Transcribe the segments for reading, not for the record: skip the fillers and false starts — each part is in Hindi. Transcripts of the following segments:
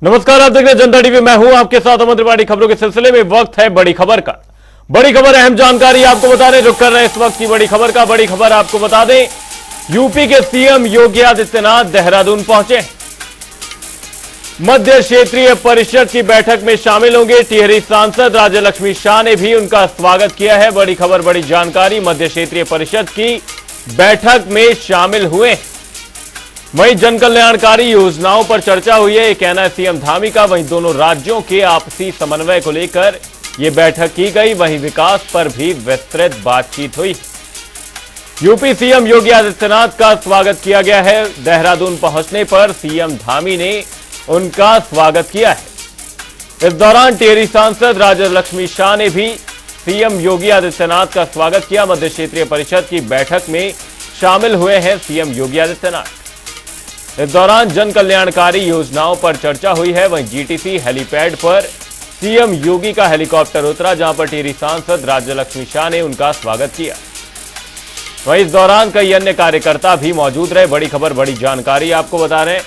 नमस्कार, आप देख रहे हैं जनता टीवी। मैं हूं आपके साथ अमन त्रिपाठी। खबरों के सिलसिले में वक्त है बड़ी खबर का। बड़ी खबर, अहम जानकारी आपको बता रहे, जो कर रहे हैं इस वक्त की बड़ी खबर का। बड़ी खबर आपको बता दें, यूपी के सीएम योगी आदित्यनाथ देहरादून पहुंचे। मध्य क्षेत्रीय परिषद की बैठक में शामिल होंगे। टिहरी सांसद राज्यलक्ष्मी शाह ने भी उनका स्वागत किया है। बड़ी खबर, बड़ी जानकारी, मध्य क्षेत्रीय परिषद की बैठक में शामिल हुए। वहीं जन कल्याणकारी योजनाओं पर चर्चा हुई है, ये कहना है सीएम धामी का। वहीं दोनों राज्यों के आपसी समन्वय को लेकर यह बैठक की गई। वहीं विकास पर भी विस्तृत बातचीत हुई। यूपी सीएम योगी आदित्यनाथ का स्वागत किया गया है। देहरादून पहुंचने पर सीएम धामी ने उनका स्वागत किया है। इस दौरान टिहरी सांसद राज्यलक्ष्मी शाह ने भी सीएम योगी आदित्यनाथ का स्वागत किया। मध्य क्षेत्रीय परिषद की बैठक में शामिल हुए हैं सीएम योगी आदित्यनाथ। इस दौरान जन कल्याणकारी योजनाओं पर चर्चा हुई है। वहीं जीटीसी हेलीपैड पर सीएम योगी का हेलीकॉप्टर उतरा, जहां पर टिहरी सांसद राज्यलक्ष्मी शाह ने उनका स्वागत किया। वहीं इस दौरान कई अन्य कार्यकर्ता भी मौजूद रहे। बड़ी खबर, बड़ी जानकारी आपको बता रहे हैं,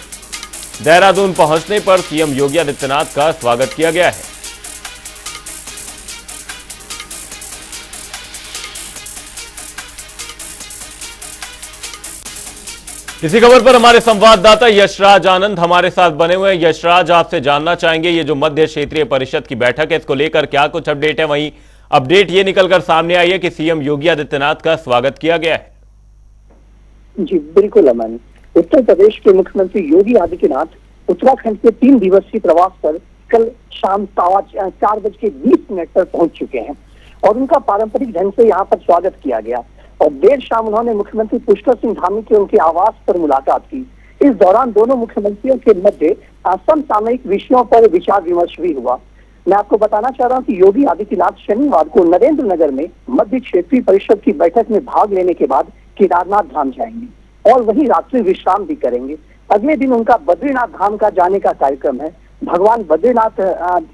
देहरादून पहुंचने पर सीएम योगी आदित्यनाथ का स्वागत किया गया है। इसी खबर पर हमारे संवाददाता यशराज आनंद हमारे साथ बने हुए हैं। यशराज, आपसे जानना चाहेंगे, ये जो मध्य क्षेत्रीय परिषद की बैठक है, इसको लेकर क्या कुछ अपडेट है? वहीं अपडेट ये निकलकर सामने आई है कि सीएम योगी आदित्यनाथ का स्वागत किया गया है। जी बिल्कुल अमन, उत्तर प्रदेश के मुख्यमंत्री योगी आदित्यनाथ उत्तराखंड के 3 दिवसीय प्रवास पर कल शाम 4:20 पर पहुंच चुके हैं और उनका पारंपरिक ढंग से यहाँ पर स्वागत किया गया। और देर शाम उन्होंने मुख्यमंत्री पुष्कर सिंह धामी के उनके आवास पर मुलाकात की। इस दौरान दोनों मुख्यमंत्रियों के मध्य समसामयिक विषयों पर विचार विमर्श भी हुआ। मैं आपको बताना चाह रहा हूं कि योगी आदित्यनाथ शनिवार को नरेंद्र नगर में मध्य क्षेत्रीय परिषद की बैठक में भाग लेने के बाद केदारनाथ धाम जाएंगे और वहीं रात्रि विश्राम भी करेंगे। अगले दिन उनका बद्रीनाथ धाम का जाने का कार्यक्रम है। भगवान बद्रीनाथ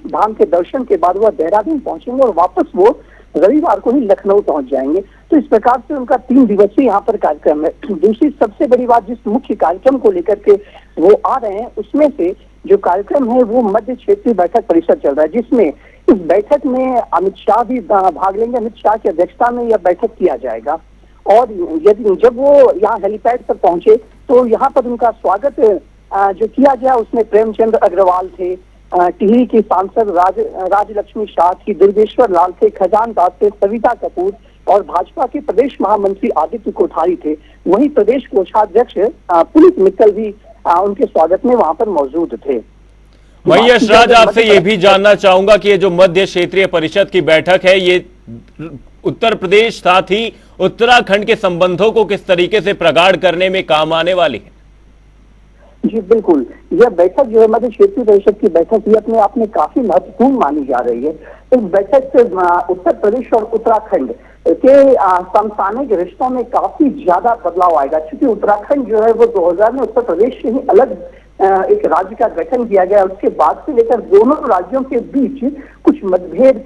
धाम के दर्शन के बाद वह देहरादून पहुंचेंगे और वापस वो रविवार को ही लखनऊ पहुंच जाएंगे। तो इस प्रकार से उनका 3 दिवसीय यहाँ पर कार्यक्रम है। दूसरी सबसे बड़ी बात, जिस मुख्य कार्यक्रम को लेकर के वो आ रहे हैं, उसमें से जो कार्यक्रम है वो मध्य क्षेत्रीय बैठक परिषद चल रहा है, जिसमें इस बैठक में अमित शाह भी भाग लेंगे। अमित शाह की अध्यक्षता में यह बैठक किया जाएगा और यदि जब वो यहाँ हेलीपैड पर पहुंचे तो यहाँ पर उनका स्वागत जो किया गया, उसमें प्रेमचंद अग्रवाल थे, टिहरी की सांसद राज्यलक्ष्मी शाह थी, दुर्गेश्वर लाल थे, खजानदास थे, सविता कपूर और भाजपा के प्रदेश महामंत्री आदित्य कोठारी थे। वहीं प्रदेश कोषाध्यक्ष पुनीत मित्तल भी उनके स्वागत में वहां पर मौजूद थे। वहीं यशराज, आपसे ये भी जानना चाहूंगा कि ये जो मध्य क्षेत्रीय परिषद की बैठक है, ये उत्तर प्रदेश साथ ही उत्तराखंड के संबंधों को किस तरीके से प्रगाढ़ करने में काम आने वाली है? जी बिल्कुल, यह बैठक जो है मध्य क्षेत्रीय परिषद की बैठक, ये अपने आप में काफी महत्वपूर्ण मानी जा रही है। इस बैठक से उत्तर प्रदेश और उत्तराखंड के समसामयिक रिश्तों में काफी ज्यादा बदलाव आएगा, क्योंकि उत्तराखंड जो है वो 2000 में उत्तर प्रदेश से ही अलग एक राज्य का गठन किया गया। उसके बाद से लेकर दोनों राज्यों के बीच कुछ मतभेद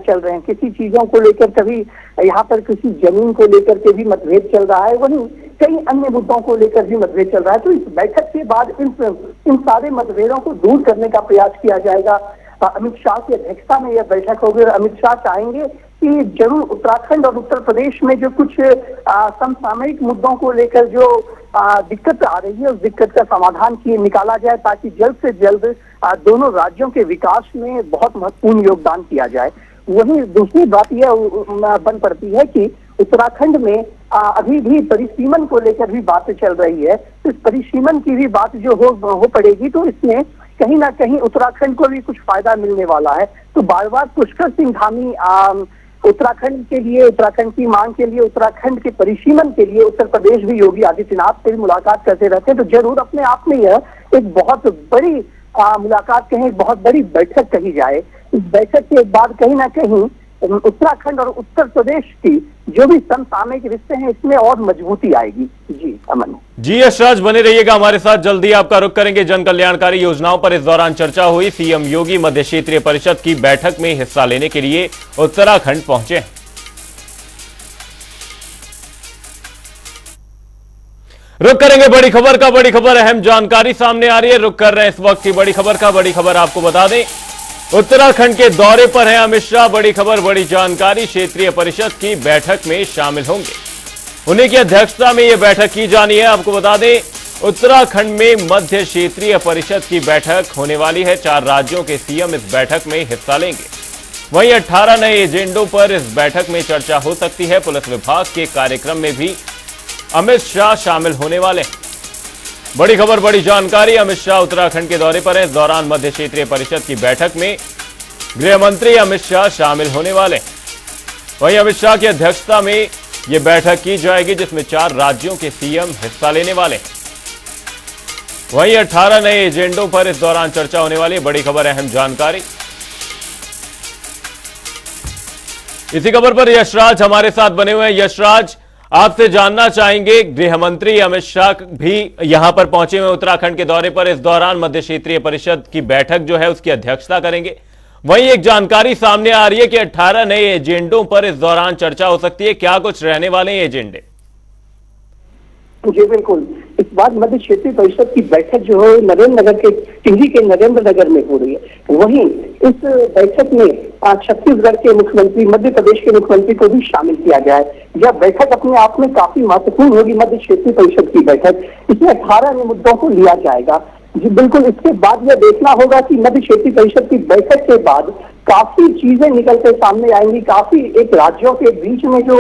चल रहे हैं, किसी चीजों को लेकर, कभी यहाँ पर किसी जमीन को लेकर के भी मतभेद चल रहा है, वहीं कई अन्य मुद्दों को लेकर भी मतभेद चल रहा है। तो इस बैठक के बाद इन सारे मतभेदों को दूर करने का प्रयास किया जाएगा। अमित शाह की अध्यक्षता में यह बैठक होगी और अमित शाह चाहेंगे कि जरूर उत्तराखंड और उत्तर प्रदेश में जो कुछ समसामयिक मुद्दों को लेकर जो दिक्कत आ रही है, उस दिक्कत का समाधान निकाला जाए, ताकि जल्द से जल्द दोनों राज्यों के विकास में बहुत महत्वपूर्ण योगदान किया जाए। वहीं दूसरी बात यह बन पड़ती है कि उत्तराखंड में अभी भी परिसीमन को लेकर भी बातें चल रही है। तो इस परिसीमन की भी बात जो हो पड़ेगी, तो इसमें कहीं ना कहीं उत्तराखंड को भी कुछ फायदा मिलने वाला है। तो बार बार पुष्कर सिंह धामी उत्तराखंड के लिए, उत्तराखंड की मांग के लिए, उत्तराखंड के परिसीमन के लिए उत्तर प्रदेश भी योगी आदित्यनाथ से भी मुलाकात करते रहते हैं। तो जरूर अपने आप में यह एक बहुत बड़ी मुलाकात कहें, एक बहुत बड़ी बैठक कही जाए। इस बैठक के बाद कहीं ना कहीं उत्तराखंड और उत्तर प्रदेश की जो भी समसामयिक रिश्ते हैं, इसमें और मजबूती आएगी। जी अमन। जी यशराज, बने रहिएगा हमारे साथ। जल्दी आपका रुख करेंगे जन कल्याणकारी योजनाओं पर। इस दौरान चर्चा हुई। सीएम योगी मध्य क्षेत्रीय परिषद की बैठक में हिस्सा लेने के लिए उत्तराखंड पहुंचे। रुक करेंगे बड़ी खबर का। बड़ी खबर अहम जानकारी सामने आ रही है। रुक कर रहे हैं इस वक्त की बड़ी खबर का। बड़ी खबर आपको बता दें, उत्तराखंड के दौरे पर हैं अमित शाह। बड़ी खबर, बड़ी जानकारी, क्षेत्रीय परिषद की बैठक में शामिल होंगे। उन्हीं की अध्यक्षता में यह बैठक की जानी है। आपको बता दें, उत्तराखंड में मध्य क्षेत्रीय परिषद की बैठक होने वाली है। 4 राज्यों के सीएम इस बैठक में हिस्सा लेंगे। वहीं 18 नए एजेंडों पर इस बैठक में चर्चा हो सकती है। पुलिस विभाग के कार्यक्रम में भी अमित शाह शामिल होने वाले हैं। बड़ी खबर, बड़ी जानकारी, अमित शाह उत्तराखंड के दौरे पर हैं। इस दौरान मध्य क्षेत्रीय परिषद की बैठक में गृह मंत्री अमित शाह शामिल होने वाले हैं। वहीं अमित शाह की अध्यक्षता में यह बैठक की जाएगी, जिसमें 4 राज्यों के सीएम हिस्सा लेने वाले हैं। वहीं 18 नए एजेंडों पर इस दौरान चर्चा होने वाली है। बड़ी खबर, अहम जानकारी। इसी खबर पर यशराज हमारे साथ बने हुए हैं। यशराज, आपसे जानना चाहेंगे, गृह मंत्री अमित शाह भी यहां पर पहुंचे हुए उत्तराखंड के दौरे पर। इस दौरान मध्य क्षेत्रीय परिषद की बैठक जो है उसकी अध्यक्षता करेंगे। वहीं एक जानकारी सामने आ रही है कि 18 नए एजेंडों पर इस दौरान चर्चा हो सकती है। क्या कुछ रहने वाले हैं एजेंडे? जी बिल्कुल, इस बार मध्य क्षेत्रीय परिषद की बैठक जो है नरेंद्र नगर के टिहरी के नरेंद्र नगर में हो रही है। वहीं इस बैठक में छत्तीसगढ़ के मुख्यमंत्री, मध्य प्रदेश के मुख्यमंत्री को भी शामिल किया गया है। यह बैठक अपने आप में काफी महत्वपूर्ण होगी। मध्य क्षेत्रीय परिषद की बैठक, इसमें 18 मुद्दों को लिया जाएगा। जी बिल्कुल, इसके बाद यह देखना होगा कि मध्य क्षेत्रीय परिषद की बैठक के बाद काफी चीजें निकल के सामने आएंगी। काफी एक राज्यों के बीच में जो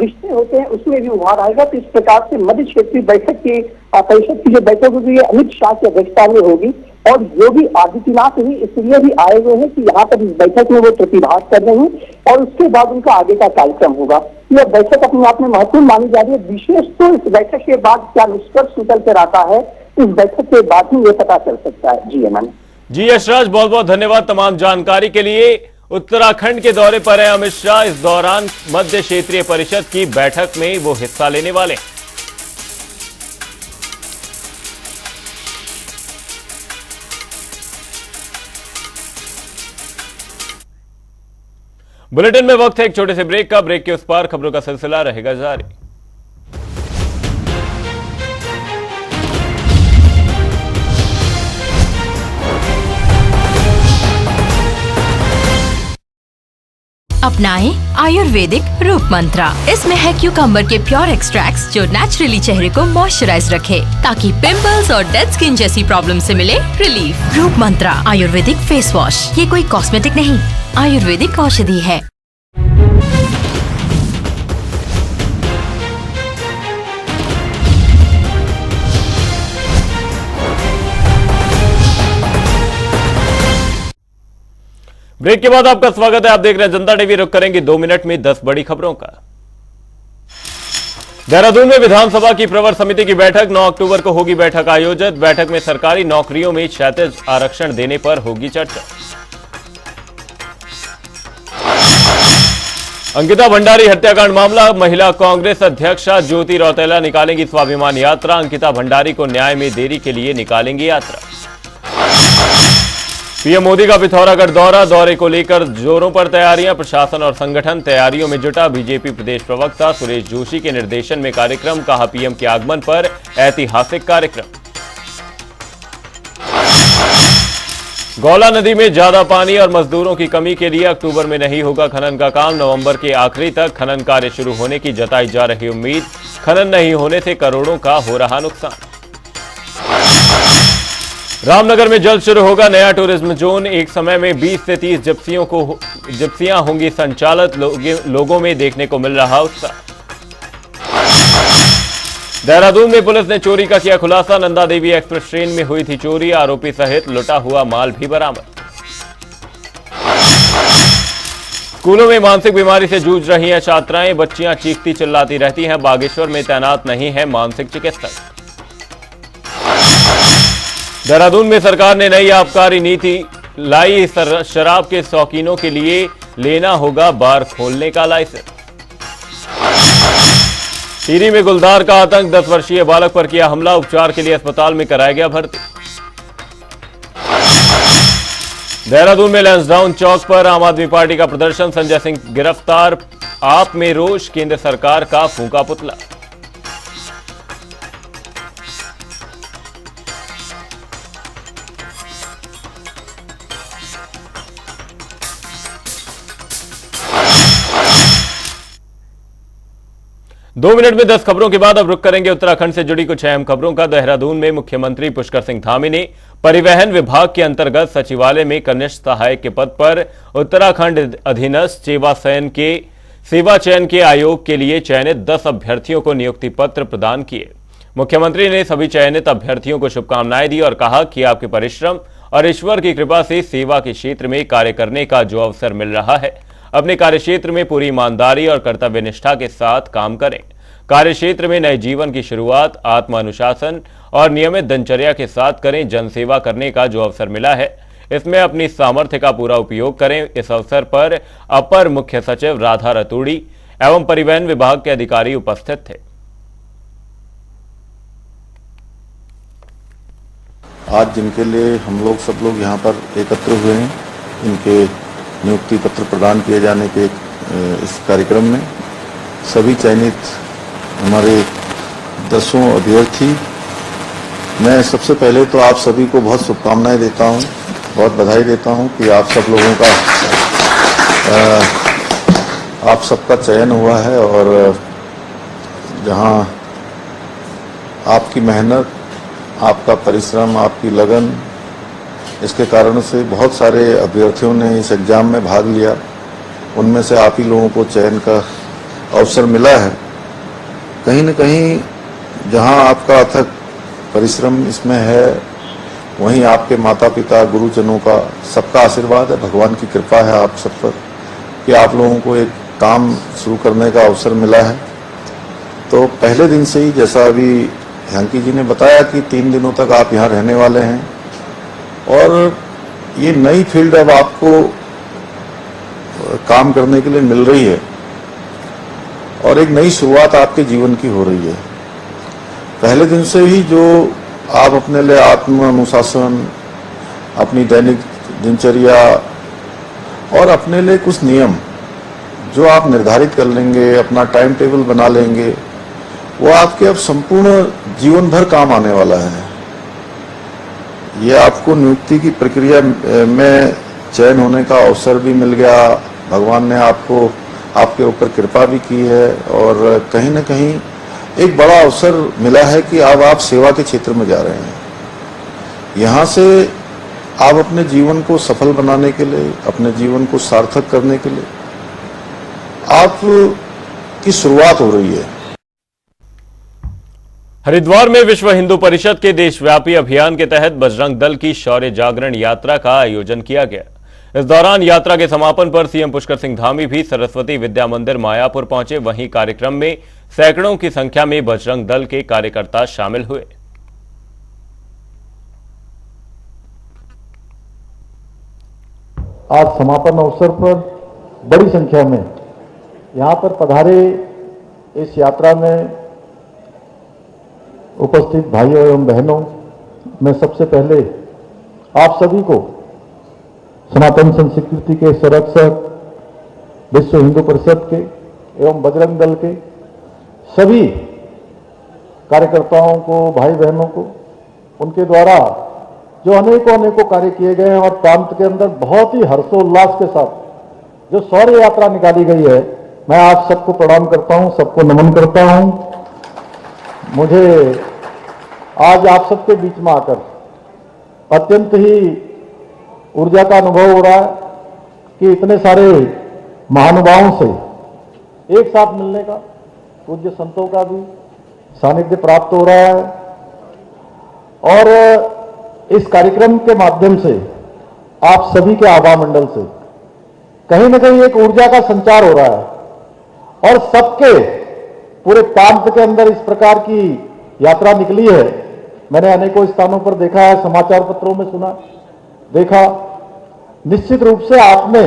रिश्ते होते हैं उसमें भी उभार आएगा। तो इस प्रकार से मध्य क्षेत्रीय बैठक की परिषद की जो बैठक होगी ये अमित शाह की अध्यक्षता में होगी। और योगी आदित्यनाथ भी इसलिए भी आए हुए हैं कि यहाँ पर इस बैठक में वो प्रतिभाग कर रहे हैं और उसके बाद उनका आगे का कार्यक्रम होगा। यह बैठक अपने आप में महत्वपूर्ण मानी जा रही है। विशेष तो इस बैठक के बाद क्या निष्कर्ष निकल कर आता है, इस बैठक के बाद ही ये पता चल सकता है। जी अमन। जी यशराज, बहुत बहुत धन्यवाद तमाम जानकारी के लिए। उत्तराखंड के दौरे पर है अमित शाह। इस दौरान मध्य क्षेत्रीय परिषद की बैठक में वो हिस्सा लेने वाले हैं। बुलेटिन में वक्त है एक छोटे से ब्रेक का। ब्रेक के उस पार खबरों का सिलसिला रहेगा जारी। अपनाएं आयुर्वेदिक रूप मंत्रा। इसमें है क्यूकम्बर के प्योर एक्सट्रैक्ट्स जो नेचुरली चेहरे को मॉइस्चराइज रखे, ताकि पिंपल्स और डेड स्किन जैसी प्रॉब्लम से मिले रिलीफ। रूप मंत्रा आयुर्वेदिक फेस वॉश, ये कोई कॉस्मेटिक नहीं, आयुर्वेदिक औषधि है। ब्रेक के बाद आपका स्वागत है। आप देख रहे हैं जनता टीवी। रुक करेंगे 2 मिनट में 10 बड़ी खबरों का। देहरादून में विधानसभा की प्रवर समिति की बैठक, 9 अक्टूबर को होगी बैठक आयोजित। बैठक में सरकारी नौकरियों में क्षैतिज आरक्षण देने पर होगी चर्चा। अंकिता भंडारी हत्याकांड मामला, महिला कांग्रेस अध्यक्षा ज्योति रौतेला निकालेंगी स्वाभिमान यात्रा। अंकिता भंडारी को न्याय में देरी के लिए निकालेंगी यात्रा। पीएम मोदी का पिथौरागढ़ दौरा, दौरे को लेकर जोरों पर तैयारियां। प्रशासन और संगठन तैयारियों में जुटा। बीजेपी प्रदेश प्रवक्ता सुरेश जोशी के निर्देशन में कार्यक्रम, कहा पीएम के आगमन पर ऐतिहासिक कार्यक्रम। गौला नदी में ज्यादा पानी और मजदूरों की कमी के लिए अक्टूबर में नहीं होगा खनन का काम। नवंबर के आखिरी तक खनन कार्य शुरू होने की जताई जा रही उम्मीद। खनन नहीं होने से करोड़ों का हो रहा नुकसान। रामनगर में जल्द शुरू होगा नया टूरिज्म जोन। एक समय में 20 से 30 जिप्सियां होंगी संचालित। लोगों में देखने को मिल रहा उत्साह। देहरादून में पुलिस ने चोरी का किया खुलासा। नंदा देवी एक्सप्रेस ट्रेन में हुई थी चोरी। आरोपी सहित लुटा हुआ माल भी बरामद। स्कूलों में मानसिक बीमारी से जूझ रही हैं छात्राएं। बच्चियां चीखती चिल्लाती रहती हैं। बागेश्वर में तैनात नहीं है मानसिक चिकित्सक। देहरादून में सरकार ने नई आबकारी नीति लाई। शराब के शौकीनों के लिए लेना होगा बार खोलने का लाइसेंस। टिहरी में गुलदार का आतंक, 10 वर्षीय बालक पर किया हमला। उपचार के लिए अस्पताल में कराया गया भर्ती। देहरादून में लैंसडाउन चौक पर आम आदमी पार्टी का प्रदर्शन। संजय सिंह गिरफ्तार। आप में रोष, केंद्र सरकार का फूंका पुतला। 2 मिनट में 10 खबरों के बाद अब रुक करेंगे उत्तराखंड से जुड़ी कुछ अहम खबरों का। देहरादून में मुख्यमंत्री पुष्कर सिंह धामी ने परिवहन विभाग के अंतर्गत सचिवालय में कनिष्ठ सहायक के पद पर उत्तराखंड अधीनस्थ सेवा चयन के आयोग के लिए चयनित 10 अभ्यर्थियों को नियुक्ति पत्र प्रदान किए। मुख्यमंत्री ने सभी चयनित अभ्यर्थियों को शुभकामनाएं दी और कहा कि आपके परिश्रम और ईश्वर की कृपा से सेवा के क्षेत्र में कार्य करने का जो अवसर मिल रहा है, अपने कार्यक्षेत्र में पूरी ईमानदारी और कर्तव्य निष्ठा के साथ काम करें। कार्यक्षेत्र में नए जीवन की शुरुआत आत्मानुशासन और नियमित दिनचर्या के साथ करें। जनसेवा करने का जो अवसर मिला है, इसमें अपनी सामर्थ्य का पूरा उपयोग करें। इस अवसर पर अपर मुख्य सचिव राधा रतूड़ी एवं परिवहन विभाग के अधिकारी उपस्थित थे। आज जिनके लिए हम लोग सब लोग यहाँ पर एकत्र हुए हैं, इनके नियुक्ति पत्र प्रदान किए जाने के इस कार्यक्रम में सभी चयनित हमारे 10 अभ्यर्थी, मैं सबसे पहले तो आप सभी को बहुत शुभकामनाएं देता हूं, बहुत बधाई देता हूं कि आप सब लोगों का आप सबका चयन हुआ है और जहां आपकी मेहनत, आपका परिश्रम, आपकी लगन, इसके कारण से बहुत सारे अभ्यर्थियों ने इस एग्जाम में भाग लिया। उनमें से आप ही लोगों को चयन का अवसर मिला है। कहीं न कहीं जहां आपका अथक परिश्रम इसमें है, वहीं आपके माता पिता, गुरुजनों का सबका आशीर्वाद है, भगवान की कृपा है आप सब पर कि आप लोगों को एक काम शुरू करने का अवसर मिला है। तो पहले दिन से ही, जैसा अभी ह्यांकी जी ने बताया, कि 3 दिनों तक आप यहाँ रहने वाले हैं और ये नई फील्ड अब आपको काम करने के लिए मिल रही है और एक नई शुरुआत आपके जीवन की हो रही है। पहले दिन से ही जो आप अपने लिए आत्म अनुशासन, अपनी दैनिक दिनचर्या और अपने लिए कुछ नियम जो आप निर्धारित कर लेंगे, अपना टाइम टेबल बना लेंगे, वो आपके अब संपूर्ण जीवन भर काम आने वाला है। ये आपको नियुक्ति की प्रक्रिया में चयन होने का अवसर भी मिल गया। भगवान ने आपके ऊपर कृपा भी की है और कहीं न कहीं एक बड़ा अवसर मिला है कि अब आप सेवा के क्षेत्र में जा रहे हैं। यहाँ से आप अपने जीवन को सफल बनाने के लिए, अपने जीवन को सार्थक करने के लिए आप की शुरुआत हो रही है। हरिद्वार में विश्व हिंदू परिषद के देशव्यापी अभियान के तहत बजरंग दल की शौर्य जागरण यात्रा का आयोजन किया गया। इस दौरान यात्रा के समापन पर सीएम पुष्कर सिंह धामी भी सरस्वती विद्या मंदिर मायापुर पहुंचे। वहीं कार्यक्रम में सैकड़ों की संख्या में बजरंग दल के कार्यकर्ता शामिल हुए। आज समापन अवसर पर बड़ी संख्या में यहाँ पर पधारे इस यात्रा में उपस्थित भाइयों एवं बहनों, मैं सबसे पहले आप सभी को सनातन संस्कृति के संरक्षक विश्व हिंदू परिषद के एवं बजरंग दल के सभी कार्यकर्ताओं को, भाई बहनों को, उनके द्वारा जो अनेकों कार्य किए गए हैं और प्रांत के अंदर बहुत ही हर्षोल्लास के साथ जो शौर्य यात्रा निकाली गई है, मैं आप सबको प्रणाम करता हूं, सबको नमन करता हूं। मुझे आज आप सबके बीच में आकर अत्यंत ही ऊर्जा का अनुभव हो रहा है कि इतने सारे महानुभावों से एक साथ मिलने का, पूज्य संतों का भी सानिध्य प्राप्त हो रहा है और इस कार्यक्रम के माध्यम से आप सभी के आभा मंडल से कहीं न कहीं एक ऊर्जा का संचार हो रहा है और सबके पूरे प्रांत के अंदर इस प्रकार की यात्रा निकली है। मैंने अनेकों स्थानों पर देखा है, समाचार पत्रों में सुना, देखा। निश्चित रूप से आपने,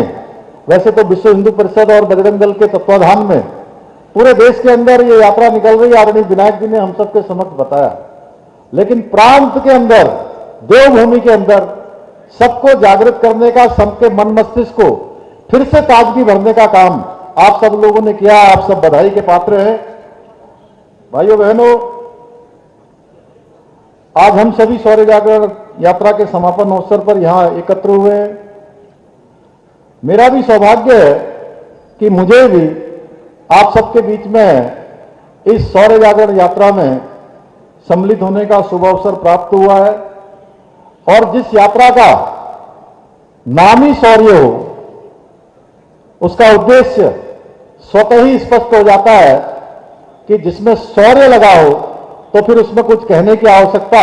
वैसे तो विश्व हिंदू परिषद और बजरंग दल के तत्वाधान में पूरे देश के अंदर ये यात्रा निकल रही है, आदरणीय विनायक जी ने हम सबके समक्ष बताया, लेकिन प्रांत के अंदर, देवभूमि के अंदर सबको जागृत करने का, सबके मन मस्तिष्क को फिर से ताजगी भरने का काम आप सब लोगों ने किया। आप सब बधाई के पात्र हैं। भाइयों बहनों, आज हम सभी शौर्य जागरण यात्रा के समापन अवसर पर यहां एकत्र हुए हैं। मेरा भी सौभाग्य है कि मुझे भी आप सबके बीच में इस सौर्य जागरण यात्रा में सम्मिलित होने का शुभ अवसर प्राप्त हुआ है और जिस यात्रा का नाम ही शौर्य हो, उसका उद्देश्य स्वतः ही स्पष्ट हो जाता है कि जिसमें शौर्य लगा हो तो फिर उसमें कुछ कहने की आवश्यकता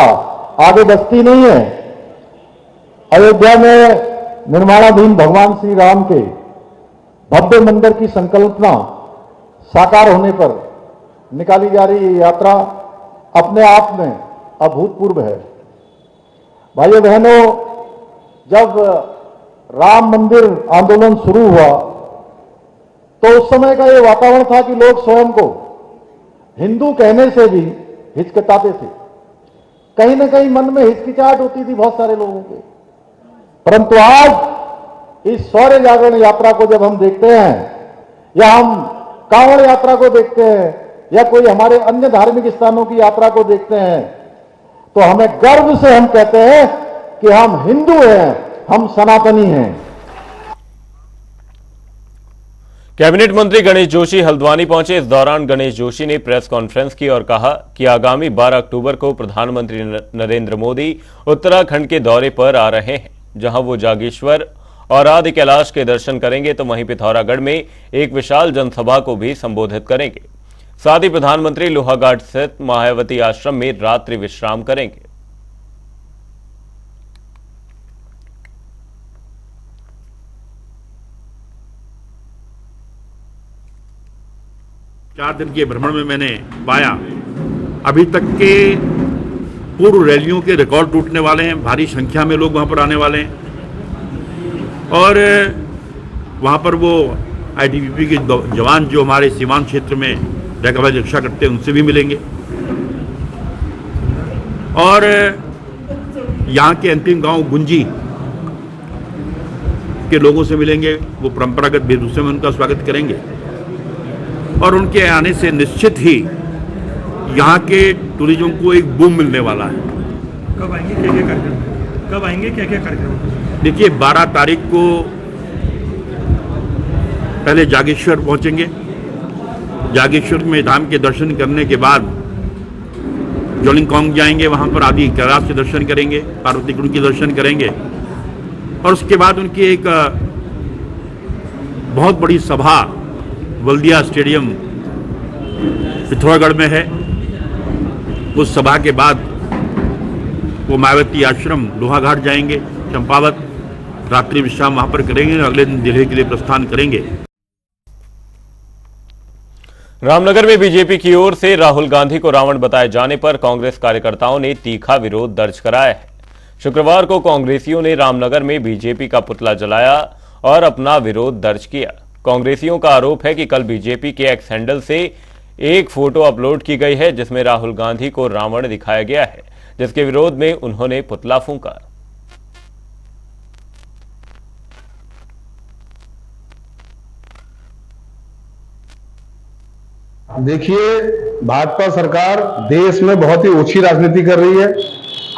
आगे बचती नहीं है। अयोध्या में निर्माणाधीन भगवान श्री राम के भव्य मंदिर की संकल्पना साकार होने पर निकाली जा रही ये यात्रा अपने आप में अभूतपूर्व है। भाइयों बहनों, जब राम मंदिर आंदोलन शुरू हुआ तो उस समय का ये वातावरण था कि लोग स्वयं को हिंदू कहने से भी हिचकिचाते थे। कहीं ना कहीं मन में हिचकिचाहट होती थी बहुत सारे लोगों के। परंतु आज इस शौर्य जागरण यात्रा को जब हम देखते हैं या हम कांवड़ यात्रा को देखते हैं या कोई हमारे अन्य धार्मिक स्थानों की यात्रा को देखते हैं तो हमें गर्व से हम कहते हैं कि हम हिंदू हैं, हम सनातनी हैं। कैबिनेट मंत्री गणेश जोशी हल्द्वानी पहुंचे। इस दौरान गणेश जोशी ने प्रेस कॉन्फ्रेंस की और कहा कि आगामी 12 अक्टूबर को प्रधानमंत्री नरेंद्र मोदी उत्तराखंड के दौरे पर आ रहे हैं, जहां वो जागेश्वर और आदि कैलाश के दर्शन करेंगे तो वहीं पिथौरागढ़ में एक विशाल जनसभा को भी संबोधित करेंगे। साथ ही प्रधानमंत्री लोहाघाट स्थित मायावती आश्रम में रात्रि विश्राम करेंगे। 4 दिन के भ्रमण में मैंने पाया अभी तक के पूर्व रैलियों के रिकॉर्ड टूटने वाले हैं। भारी संख्या में लोग वहां पर आने वाले हैं और वहां पर वो आईटीबीपी के जवान जो हमारे सीमांत क्षेत्र में रहकर रक्षा करते हैं उनसे भी मिलेंगे और यहाँ के अंतिम गांव गुंजी के लोगों से मिलेंगे। वो परंपरागत वेशभूषा में उनका स्वागत करेंगे और उनके आने से निश्चित ही यहाँ के टूरिज्म को एक बूम मिलने वाला है। कब आएंगे, क्या-क्या कार्यक्रम, कब आएंगे, क्या-क्या कार्यक्रम? देखिए 12 तारीख को पहले जागेश्वर पहुंचेंगे। जागेश्वर में धाम के दर्शन करने के बाद जोलिंगकांग जाएंगे, वहां पर आदि कैलाश के दर्शन करेंगे, पार्वती कुंड के दर्शन करेंगे और उसके बाद उनकी एक बहुत बड़ी सभा बल्दिया स्टेडियम पिथौरागढ़ में है। उस सभा के बाद वो मायावती आश्रम लोहाघाट जाएंगे, चंपावत रात्रि विश्राम वहां पर करेंगे, अगले दिन दिल्ली के लिए प्रस्थान करेंगे। रामनगर में बीजेपी की ओर से राहुल गांधी को रावण बताए जाने पर कांग्रेस कार्यकर्ताओं ने तीखा विरोध दर्ज कराया है। शुक्रवार को कांग्रेसियों ने रामनगर में बीजेपी का पुतला जलाया और अपना विरोध दर्ज किया। कांग्रेसियों का आरोप है कि कल बीजेपी के एक्स हैंडल से एक फोटो अपलोड की गई है जिसमें राहुल गांधी को रावण दिखाया गया है, जिसके विरोध में उन्होंने पुतला फूंका। देखिए, भाजपा सरकार देश में बहुत ही ओछी राजनीति कर रही है।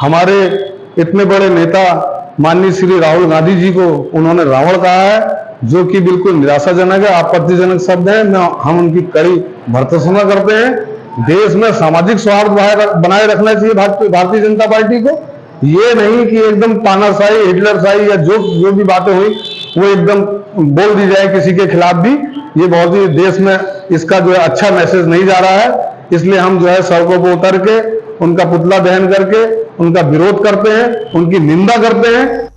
हमारे इतने बड़े नेता माननीय श्री राहुल गांधी जी को उन्होंने रावण कहा है, जो कि बिल्कुल निराशाजनक है, आपत्तिजनक शब्द है। हम उनकी कड़ी भर्त्सना करते हैं। देश में सामाजिक सौहार्द बनाए रखना चाहिए भारतीय जनता पार्टी को। ये नहीं कि एकदम तानाशाही, हिटलरशाही या जो भी बातें हुई वो एकदम बोल दी जाए किसी के खिलाफ भी। ये बहुत ही देश में इसका जो है अच्छा मैसेज नहीं जा रहा है। इसलिए हम जो है सड़कों पर उतर के उनका पुतला दहन करके उनका विरोध करते हैं, उनकी निंदा करते हैं।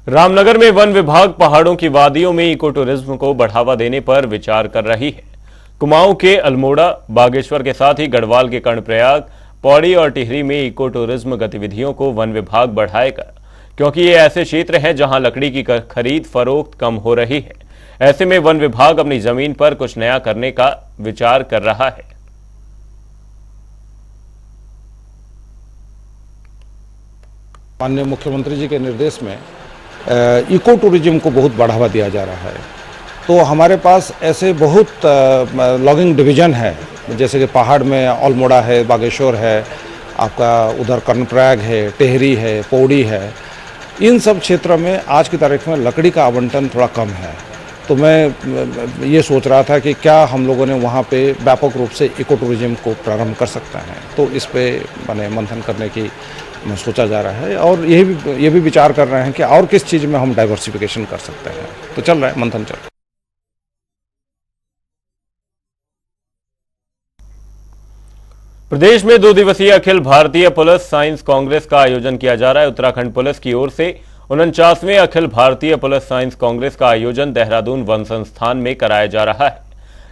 रामनगर में वन विभाग पहाड़ों की वादियों में इको टूरिज्म को बढ़ावा देने पर विचार कर रही है। कुमाऊं के अल्मोड़ा, बागेश्वर के साथ ही गढ़वाल के कर्णप्रयाग, पौड़ी और टिहरी में इको टूरिज्म गतिविधियों को वन विभाग बढ़ाएगा, क्योंकि ये ऐसे क्षेत्र हैं जहां लकड़ी की खरीद फरोख्त कम हो रही है। ऐसे में वन विभाग अपनी जमीन पर कुछ नया करने का विचार कर रहा है। माननीय मुख्यमंत्री जी के निर्देश में इको टूरिज्म को बहुत बढ़ावा दिया जा रहा है। तो हमारे पास ऐसे बहुत लॉगिंग डिवीज़न है, जैसे कि पहाड़ में अल्मोड़ा है, बागेश्वर है, आपका उधर कर्णप्रयाग है, टिहरी है, पौड़ी है। इन सब क्षेत्रों में आज की तारीख में लकड़ी का आवंटन थोड़ा कम है। तो मैं ये सोच रहा था कि क्या हम लोगों ने वहाँ पे व्यापक रूप से इको टूरिज्म को प्रारंभ कर सकते हैं। तो इस पे मैंने मंथन करने की सोचा जा रहा है और ये भी विचार कर रहे हैं कि और किस चीज़ में हम डाइवर्सिफिकेशन कर सकते हैं। तो चल रहा है मंथन चल रहा है। प्रदेश में 2 दिवसीय Akhil Bharatiya police science congress का आयोजन किया जा रहा है। उत्तराखंड पुलिस की ओर से 49वें Akhil Bharatiya police science congress का आयोजन देहरादून वन संस्थान में कराया जा रहा है,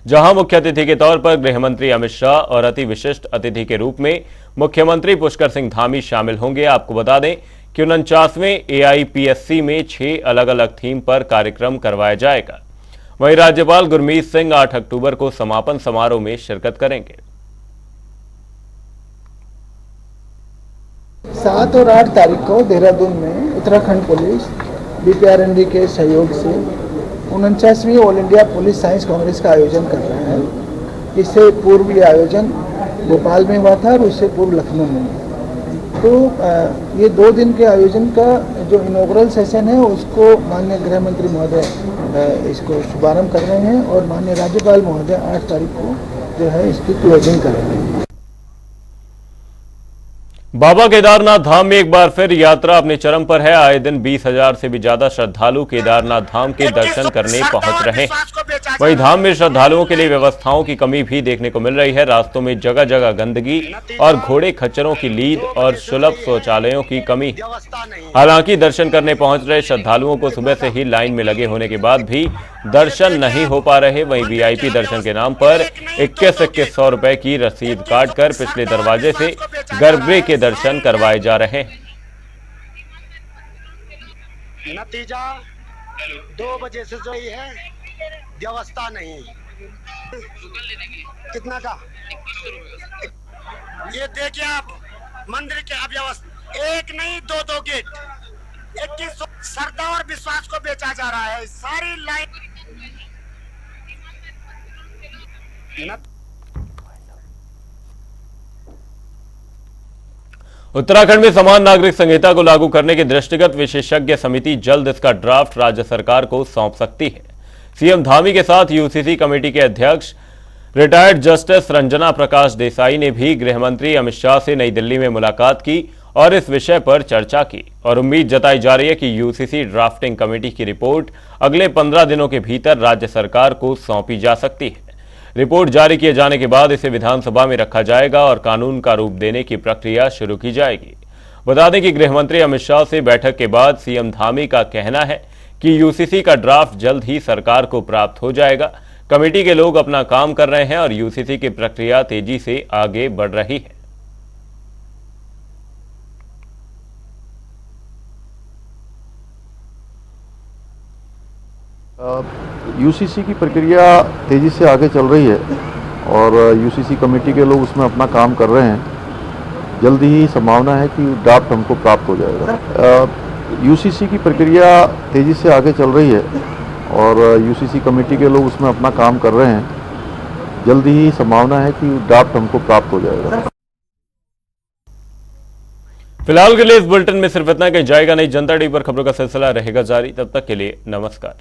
जहां मुख्य अतिथि के तौर पर गृह मंत्री अमित शाह और अति विशिष्ट अतिथि के रूप में मुख्यमंत्री पुष्कर सिंह धामी शामिल होंगे। आपको बता दें कि 49वें AIPSC में 6 अलग अलग थीम पर कार्यक्रम करवाया जाएगा। वहीं राज्यपाल गुरमीत सिंह 8 अक्टूबर को समापन समारोह में शिरकत करेंगे। 7 और 8 तारीख को देहरादून में उत्तराखंड पुलिस BPRND के सहयोग से 49वीं all India police science congress का आयोजन कर रहा है। इससे पूर्व ये आयोजन भोपाल में हुआ था और उससे पूर्व लखनऊ में। तो ये 2 दिन के आयोजन का जो इनॉग्रल सेशन है उसको माननीय गृह मंत्री महोदय इसको शुभारंभ कर रहे हैं और माननीय राज्यपाल महोदय 8 तारीख को जो है इसकी क्लोजिंग करेंगे। बाबा केदारनाथ धाम में एक बार फिर यात्रा अपने चरम पर है। आए दिन 20,000 से भी ज्यादा श्रद्धालु केदारनाथ धाम के दर्शन करने पहुंच रहे हैं। वहीं धाम में श्रद्धालुओं के लिए व्यवस्थाओं की कमी भी देखने को मिल रही है। रास्तों में जगह जगह गंदगी और घोड़े खच्चरों की लीद और सुलभ शौचालयों की कमी। हालांकि दर्शन करने पहुंच रहे श्रद्धालुओं को सुबह से ही लाइन में लगे होने के बाद भी दर्शन नहीं हो पा रहे। वहीं VIP दर्शन के नाम पर 2100 रुपए की रसीद काटकर पिछले दरवाजे से गर्भगृह के दर्शन करवाए जा रहे हैं। नतीजा 2 बजे से जो है व्यवस्था नहीं। कितना का ये देखिए आप मंदिर के अव्यवस्था, एक नहीं 2 गेट, 2100 श्रद्धा और विश्वास को बेचा जा रहा है। सारी लाइन उत्तराखंड में समान नागरिक संहिता को लागू करने के दृष्टिगत विशेषज्ञ समिति जल्द इसका ड्राफ्ट राज्य सरकार को सौंप सकती है। सीएम धामी के साथ UCC कमेटी के अध्यक्ष रिटायर्ड जस्टिस रंजना प्रकाश देसाई ने भी गृह मंत्री अमित शाह से नई दिल्ली में मुलाकात की और इस विषय पर चर्चा की और उम्मीद जताई जा रही है कि UCC ड्राफ्टिंग कमेटी की रिपोर्ट अगले 15 दिनों के भीतर राज्य सरकार को सौंपी जा सकती है। रिपोर्ट जारी किए जाने के बाद इसे विधानसभा में रखा जाएगा और कानून का रूप देने की प्रक्रिया शुरू की जाएगी। बता दें कि गृह मंत्री अमित शाह से बैठक के बाद सीएम धामी का कहना है कि UCC का ड्राफ्ट जल्द ही सरकार को प्राप्त हो जाएगा। कमेटी के लोग अपना काम कर रहे हैं और UCC की प्रक्रिया तेजी से आगे बढ़ रही है। UCC की प्रक्रिया तेज़ी से आगे चल रही है और UCC कमेटी के लोग उसमें अपना काम कर रहे हैं। जल्दी ही संभावना है कि ड्राफ्ट हमको प्राप्त हो जाएगा। UCC की प्रक्रिया तेज़ी से आगे चल रही है और UCC कमेटी के लोग उसमें अपना काम कर रहे हैं। जल्दी ही संभावना है कि ड्राफ्ट हमको प्राप्त हो जाएगा। फिलहाल के लिए इस बुलेटिन में सिर्फ इतना, कि जाएगा नहीं। जनता टीवी पर खबरों का सिलसिला रहेगा जारी। तब तक के लिए नमस्कार।